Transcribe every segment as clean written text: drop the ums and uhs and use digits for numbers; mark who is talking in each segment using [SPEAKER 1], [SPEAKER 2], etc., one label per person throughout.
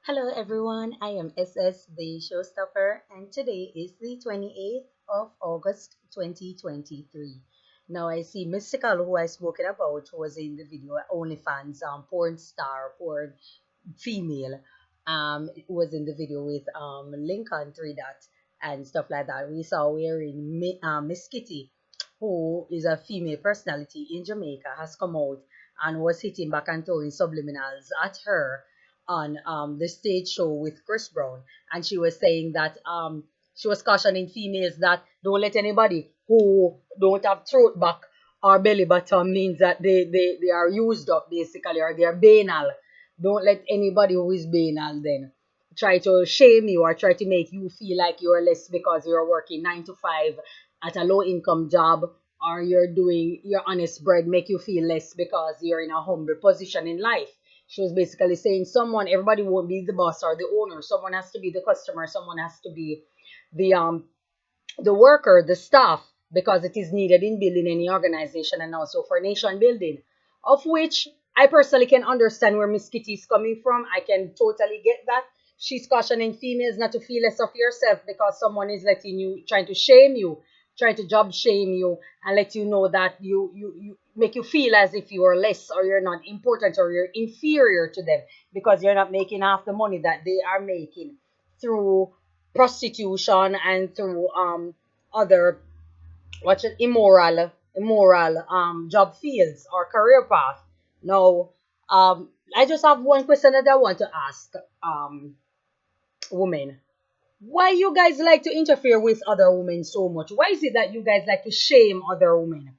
[SPEAKER 1] Hello everyone, I am SS the Showstopper, and today is the 28th of August 2023. Now I see Mystical, who I spoken about, was in the video, OnlyFans, porn star, porn female, was in the video with Lincoln 3 Dot and stuff like that. We saw wearing Miss Kitty, who is a female personality in Jamaica, has come out and was hitting back and throwing subliminals at her on the stage show with Chris Brown, and she was saying that she was cautioning females that don't let anybody who don't have throat back or belly button means that they are used up basically, or they're banal. Don't let anybody who is banal then try to shame you or try to make you feel like you're less because you're working 9 to 5 at a low income job, or you're doing your honest bread, make you feel less because you're in a humble position in life. She was basically saying everybody won't be the boss or the owner. Someone has to be the customer. Someone has to be the worker, the staff, because it is needed in building any organization and also for nation building. Of which I personally can understand where Miss Kitty is coming from. I can totally get that. She's cautioning females not to feel less of yourself because someone is letting you, trying to shame you, trying to job shame you, and let you know that you make you feel as if you are less, or you're not important, or you're inferior to them because you're not making half the money that they are making through prostitution and through other immoral job fields or career path. Now, I just have one question that I want to ask women. Why you guys like to interfere with other women so much? Why is it that you guys like to shame other women?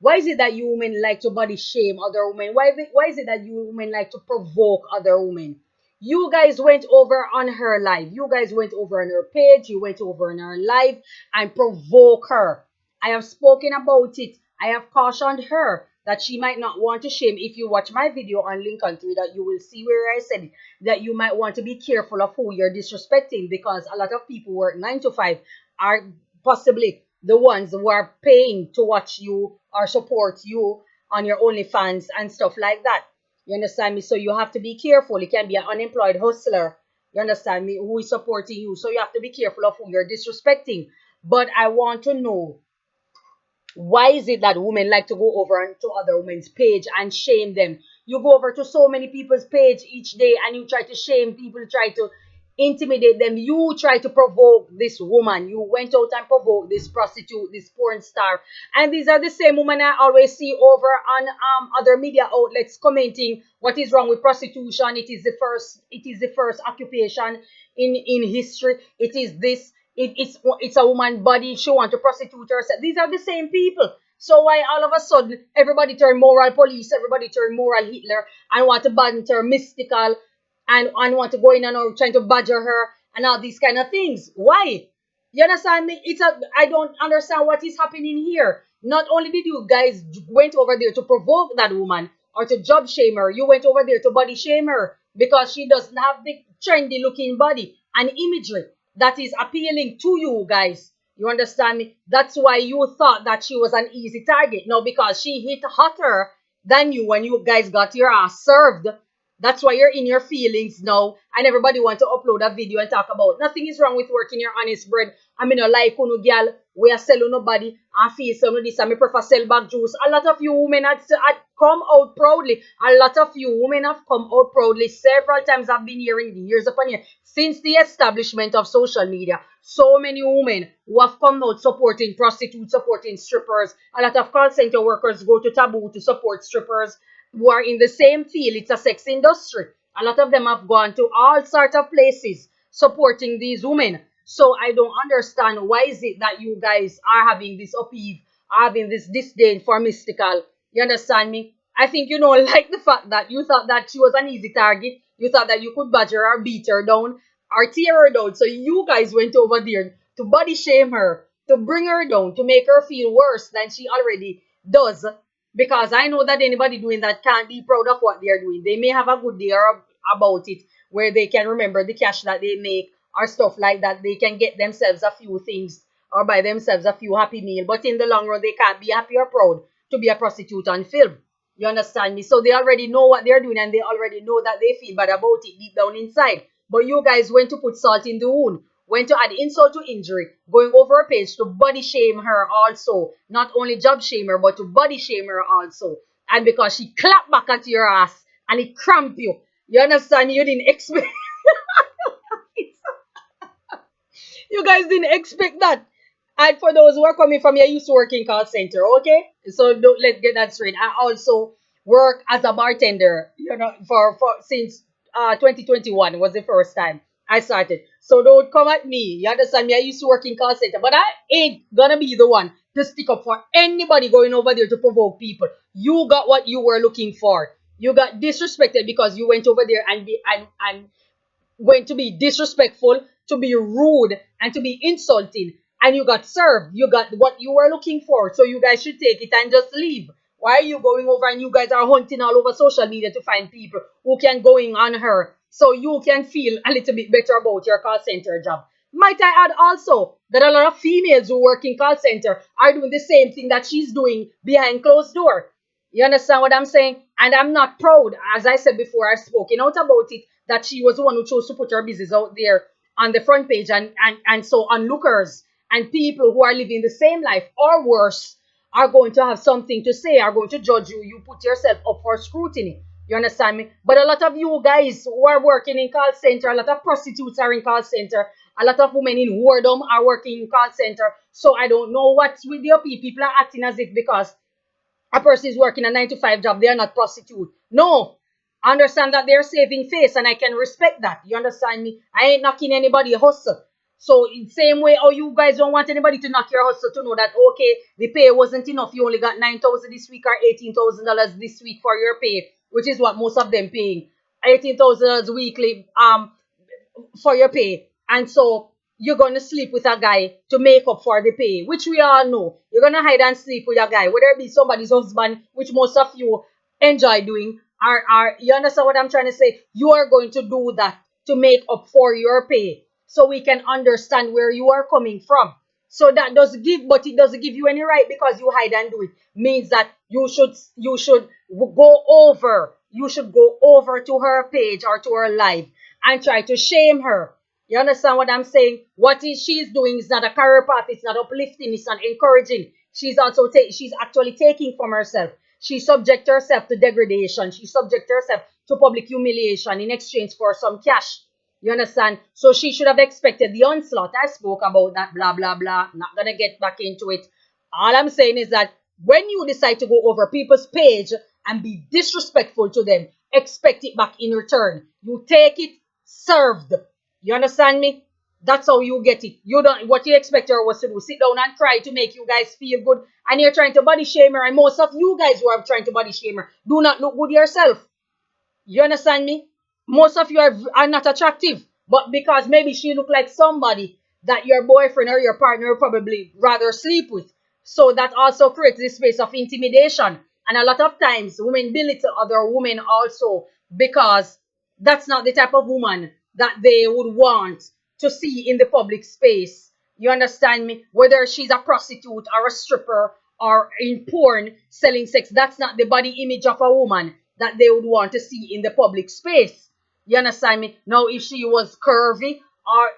[SPEAKER 1] Why is it that you women like to body shame other women? Why is it that you women like to provoke other women? You guys went over on her live. You guys went over on her page. You went over on her live and provoke her. I have spoken about it. I have cautioned her that she might not want to shame. If you watch my video on Lincoln 3, that you will see where I said that you might want to be careful of who you're disrespecting, because a lot of people who work 9 to 5 are possibly the ones who are paying to watch you or support you on your OnlyFans and stuff like that. You understand me? So you have to be careful. It can be an unemployed hustler, you understand me, who is supporting you. So you have to be careful of who you're disrespecting. But I want to know, why is it that women like to go over to other women's page and shame them? You go over to so many people's page each day and you try to shame people, try to intimidate them. You try to provoke this woman. You went out and provoked this prostitute, this porn star. And these are the same women I always see over on other media outlets commenting what is wrong with prostitution. It is the first occupation in history. It is this, it's a woman body. She want to prostitute herself. These are the same people. So why all of a sudden everybody turn moral police, everybody turn moral Hitler, and want to banter Mystical, and want to go in and out trying to badger her and all these kind of things? Why? You understand me? I don't understand what is happening here. Not only did you guys went over there to provoke that woman or to job shame her, you went over there to body shame her because she doesn't have the trendy looking body and imagery that is appealing to you guys. You understand me? That's why you thought that she was an easy target. No, because she hit hotter than you when you guys got your ass served. That's why you're in your feelings now, and everybody want to upload a video and talk about nothing is wrong with working your honest bread. I mean, like unu girl, we are selling nobody, and feel so no this, and me prefer sell back juice. A lot of you women had come out proudly. A lot of you women have come out proudly. Several times I've been hearing the years upon years since the establishment of social media. So many women who have come out supporting prostitutes, supporting strippers. A lot of call center workers go to Taboo to support strippers who are in the same field. It's a sex industry. A lot of them have gone to all sorts of places supporting these women. So I don't understand, why is it that you guys are having this upheave, having this disdain for Mystical. You understand me? I think like the fact that you thought that she was an easy target. You thought that you could badger her, beat her down, or tear her down. So you guys went over there to body shame her, to bring her down, to make her feel worse than she already does, because I know that anybody doing that can't be proud of what they are doing. They may have a good day about it, where they can remember the cash that they make or stuff like that. They can get themselves a few things or buy themselves a few happy meal. But in the long run, they can't be happy or proud to be a prostitute on film. You understand me? So they already know what they're doing, and they already know that they feel bad about it deep down inside. But you guys went to put salt in the wound, went to add insult to injury, going over a page to body shame her also. Not only job shame her, but to body shame her also. And because she clapped back at your ass and it cramped you. You understand? You didn't expect you guys didn't expect that. And for those who are coming from, I used to work in call center, okay? So don't, let's get that straight. I also work as a bartender, for since 2021 was the first time I started. So don't come at me. You understand me? I used to work in call center, but I ain't gonna be the one to stick up for anybody going over there to provoke people. You got what you were looking for. You got disrespected because you went over there and going to be disrespectful, to be rude, and to be insulting. And you got served. You got what you were looking for. So you guys should take it and just leave. Why are you going over and you guys are hunting all over social media to find people who can going on her so you can feel a little bit better about your call center job? Might I add also that a lot of females who work in call center are doing the same thing that she's doing behind closed door. You understand what I'm saying? And I'm not proud, as I said before, I've spoken out about it, that she was the one who chose to put her business out there on the front page. And so onlookers and people who are living the same life or worse are going to have something to say, are going to judge you. You put yourself up for scrutiny. You understand me? But a lot of you guys who are working in call center, a lot of prostitutes are in call center, a lot of women in whoredom are working in call center. So I don't know what's with your people. People are acting as if because a person is working a 9 to 5 job, they are not prostitute. No. I understand that they're saving face and I can respect that. You understand me? I ain't knocking anybody hustle. So in same way, oh, you guys don't want anybody to knock your hustle to know that okay, the pay wasn't enough. You only got 9,000 this week or $18,000 this week for your pay, which is what most of them paying. $18,000 weekly for your pay. And so you're going to sleep with a guy to make up for the pay, which we all know. You're going to hide and sleep with a guy, whether it be somebody's husband, which most of you enjoy doing, or you understand what I'm trying to say? You are going to do that to make up for your pay so we can understand where you are coming from. So that does give, but it doesn't give you any right because you hide and do it. Means that you should go over to her page or to her live and try to shame her. You understand what I'm saying? What is she's doing is not a career path. It's not uplifting. It's not encouraging. She's actually taking from herself. She subject herself to degradation. She subject herself to public humiliation in exchange for some cash. You understand? So she should have expected the onslaught. I spoke about that, blah, blah, blah. Not gonna get back into it. All I'm saying is that when you decide to go over people's page and be disrespectful to them, expect it back in return. You take it served. You understand me? That's how you get it. You don't what you expect her was to do. Sit down and cry to make you guys feel good. And you're trying to body shame her. And most of you guys who are trying to body shame her do not look good yourself. You understand me? Most of you are not attractive. But because maybe she look like somebody that your boyfriend or your partner would probably rather sleep with. So that also creates this space of intimidation. And a lot of times women belittle other women also because that's not the type of woman that they would want to see in the public space. You understand me? Whether she's a prostitute or a stripper or in porn selling sex, that's not the body image of a woman that they would want to see in the public space. You understand me? Now, if she was curvy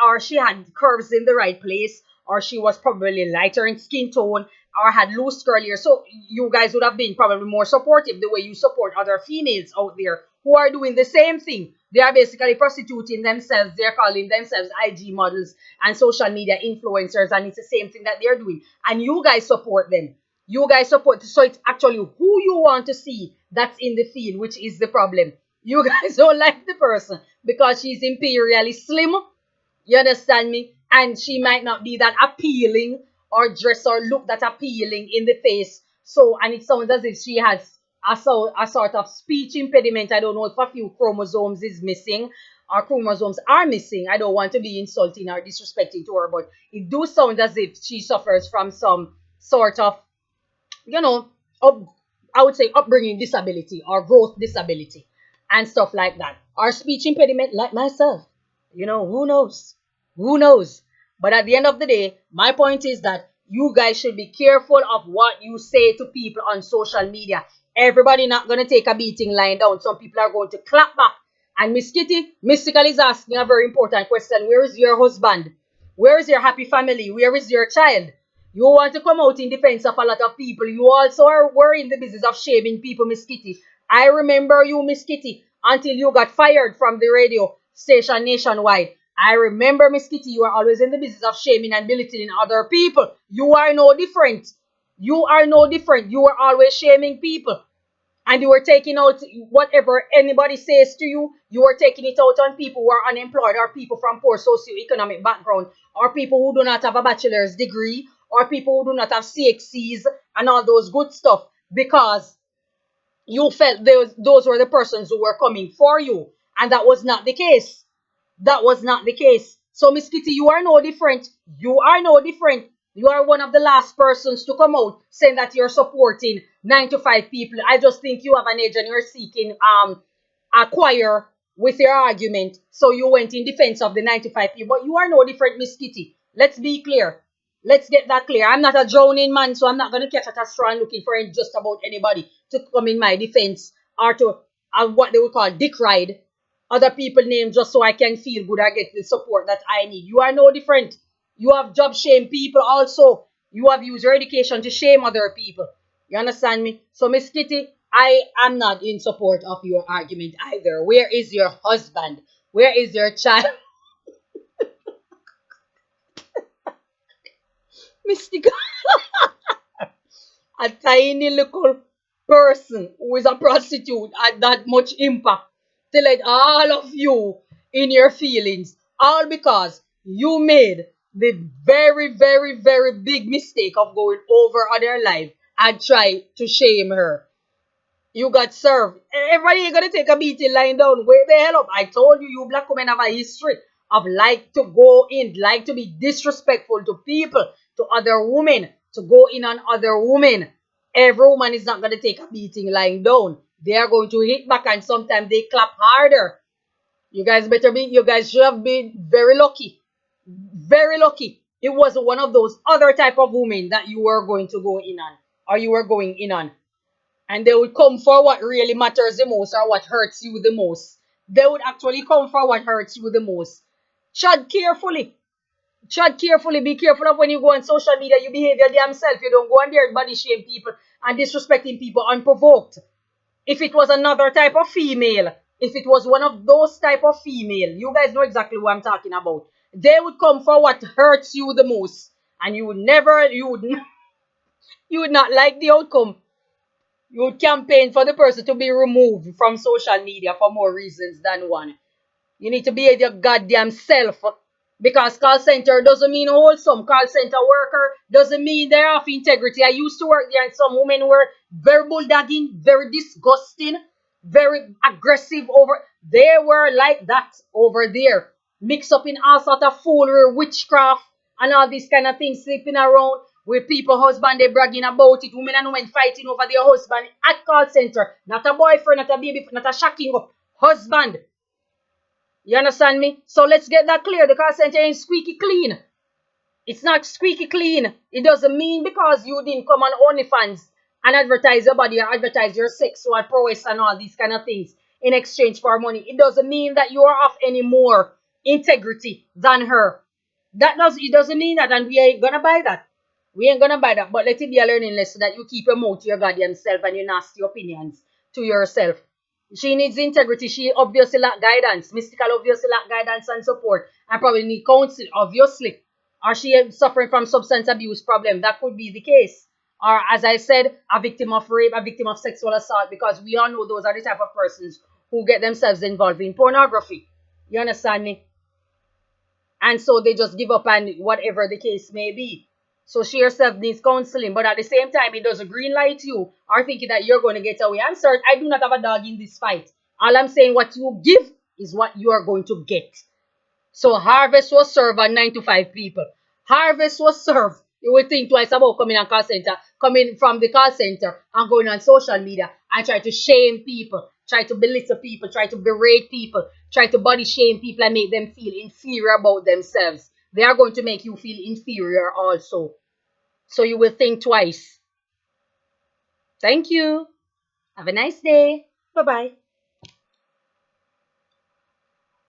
[SPEAKER 1] or she had curves in the right place, or she was probably lighter in skin tone, or had loose curly hair, so you guys would have been probably more supportive the way you support other females out there who are doing the same thing. They are basically prostituting themselves. They're calling themselves IG models and social media influencers, and it's the same thing that they're doing. And you guys support them. You guys support. So it's actually who you want to see that's in the feed, which is the problem. You guys don't like the person because she's imperially slim. You understand me? And she might not be that appealing or dress or look that appealing in the face. So, and it sounds as if she has a sort of speech impediment. I don't know if a few chromosomes is missing or chromosomes are missing. I don't want to be insulting or disrespecting to her, but it do sound as if she suffers from some sort of, you know, up, I would say upbringing disability or growth disability and stuff like that. Or speech impediment like myself. You know, who knows? Who knows? But at the end of the day, my point is that you guys should be careful of what you say to people on social media. Everybody not going to take a beating lying down. Some people are going to clap back And Miss Kitty, Mystical is asking a very important question. Where is your husband? Where is your happy family? Where is your child? You want to come out in defense of a lot of people. You also were in the business of shaming people, Miss Kitty. I remember you, Miss Kitty, until you got fired from the radio station nationwide. I remember, Miss Kitty, you are always in the business of shaming and belittling other people. You are no different. You are no different. You are always shaming people. And you were taking out whatever anybody says to you, you were taking it out on people who are unemployed, or people from poor socioeconomic background, or people who do not have a bachelor's degree, or people who do not have CXCs and all those good stuff, because you felt those were the persons who were coming for you. And that was not the case. That was not the case. So, Miss Kitty, you are no different. You are no different. You are one of the last persons to come out saying that you're supporting 9 to 5 people. I just think you have an edge and you're seeking acquire with your argument. So you went in defense of the 9 to 5 people. But you are no different, Miss Kitty. Let's be clear. Let's get that clear. I'm not a drowning man, so I'm not going to catch at a straw and looking for just about anybody to come in my defense, or to what they would call dick ride other people name just so I can feel good or get the support that I need. You are no different. You have job shame people also. You have used your education to shame other people. You understand me? So, Miss Kitty, I am not in support of your argument either. Where is your husband? Where is your child? Mystikal, a tiny little person who is a prostitute had that much impact to let all of you in your feelings, all because you made the very, very, very big mistake of going over on her life and try to shame her. You got served. Everybody ain't gonna take a beating lying down. Wake the hell up. I told you, you black women have a history of like to go in, like to be disrespectful to people, to other women, to go in on other women. Every woman is not gonna take a beating lying down. They are going to hit back, and sometimes they clap harder. You guys should have been very lucky. Very lucky. It was one of those other type of women that you were going to go in on, or you were going in on, and they would come for what really matters the most or what hurts you the most. They would actually come for what hurts you the most. Tread carefully. Tread carefully. Be careful of when you go on social media. You behave your damn self. You don't go on there and body shame people and disrespecting people unprovoked. If it was another type of female, if it was one of those type of female, you guys know exactly what I'm talking about. They would come for what hurts you the most, and you would not like the outcome. You would campaign for the person to be removed from social media for more reasons than one. You need to be your goddamn self. Because call center doesn't mean wholesome. Call center worker doesn't mean they're off integrity. I used to work there, and some women were very bulldogging, very disgusting, very aggressive over. They were like that over there. Mixed up in all sort of foolery, witchcraft, and all these kind of things, sleeping around with people, husband, they bragging about it. Women and women fighting over their husband at call center. Not a boyfriend, not a baby, not a shocking up. Husband. You understand me? So let's get that clear. The call center ain't squeaky clean. It's not squeaky clean. It doesn't mean because you didn't come on OnlyFans and advertise your body or advertise your sexual prowess and all these kind of things in exchange for money. It doesn't mean that you are of any more integrity than her. It doesn't mean that, and we ain't gonna buy that. We ain't gonna buy that. But let it be a learning lesson that you keep your mouth to your goddamn self and your nasty opinions to yourself. She needs integrity. She obviously lack guidance. Mystical obviously lack guidance and support, and probably need counsel, obviously. Or she is suffering from substance abuse problem. That could be the case. Or, as I said, a victim of rape, a victim of sexual assault, because we all know those are the type of persons who get themselves involved in pornography. You understand me? And so they just give up, and whatever the case may be. So she herself needs counseling, but at the same time, it doesn't green light you or thinking that you're going to get away. I'm sorry, I do not have a dog in this fight. All I'm saying, what you give is what you are going to get. So harvest was served on 9 to 5 people. Harvest was served. You will think twice about coming from the call center and going on social media and try to shame people, try to belittle people, try to berate people, try to body shame people and make them feel inferior about themselves. They are going to make you feel inferior also. So you will think twice. Thank you. Have a nice day. Bye-bye.